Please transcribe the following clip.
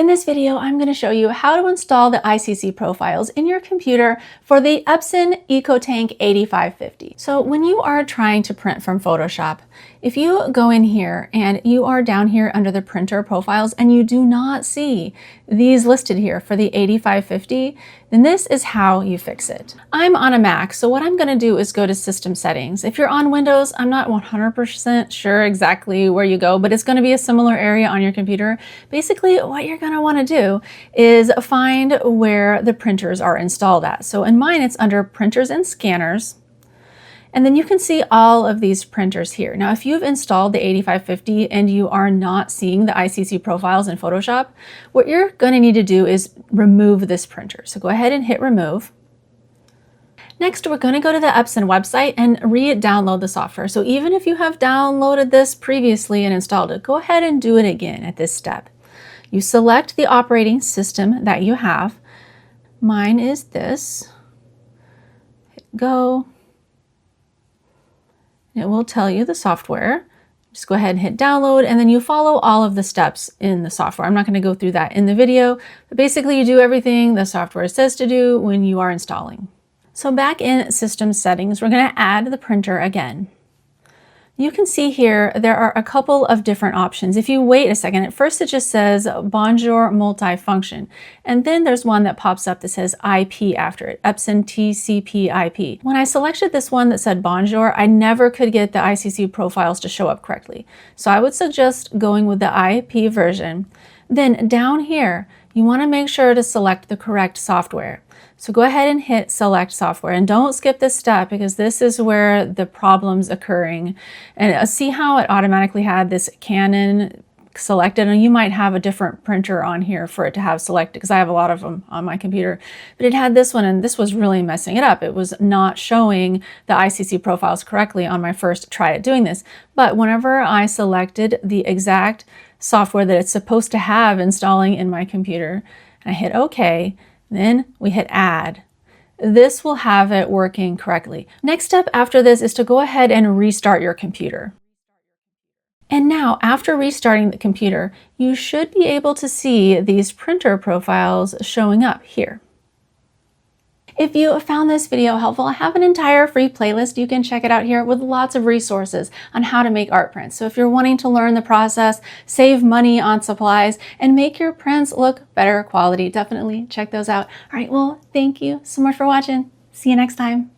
In this video, I'm going to show you how to install the ICC profiles in your computer for the Epson EcoTank 8550. So when you are trying to print from Photoshop, if you go in here and you are down here under the printer profiles and you do not see these listed here for the 8550, then this is how you fix it. I'm on a Mac, so what I'm going to do is go to System Settings. If you're on Windows, I'm not 100% sure exactly where you go, but it's going to be a similar area on your computer. Basically, what you're going to want to do is find where the printers are installed at. So in mine, it's under Printers and Scanners. And then you can see all of these printers here. Now, if you've installed the 8550 and you are not seeing the ICC profiles in Photoshop, what you're going to need to do is remove this printer. So go ahead and hit remove. Next, we're going to go to the Epson website and re-download the software. So even if you have downloaded this previously and installed it, go ahead and do it again at this step. You select the operating system that you have. Mine is this. Hit go. It will tell you the software. Just go ahead and hit download, and then you follow all of the steps in the software. I'm not going to go through that in the video, but basically you do everything the software says to do when you are installing. So back in System Settings, we're going to add the printer again. You can see here there are a couple of different options. If you wait a second, at first it just says Bonjour Multifunction, and then there's one that pops up that says IP after it, Epson TCP IP. When I selected this one that said Bonjour, I never could get the ICC profiles to show up correctly. So I would suggest going with the IP version. Then down here, you want to make sure to select the correct software. So go ahead and hit select software, and don't skip this step because this is where the problem's occurring. And see how it automatically had this Canon selected, and you might have a different printer on here for it to have selected because I have a lot of them on my computer, but it had this one and this was really messing it up. It was not showing the ICC profiles correctly on my first try at doing this. But whenever I selected the exact software that it's supposed to have installing in my computer and I hit OK, then we hit add. This will have it working correctly. Next step after this is to go ahead and restart your computer. And now, after restarting the computer, you should be able to see these printer profiles showing up here. If you found this video helpful, I have an entire free playlist. You can check it out here with lots of resources on how to make art prints. So if you're wanting to learn the process, save money on supplies, and make your prints look better quality, definitely check those out. All right, well, thank you so much for watching. See you next time.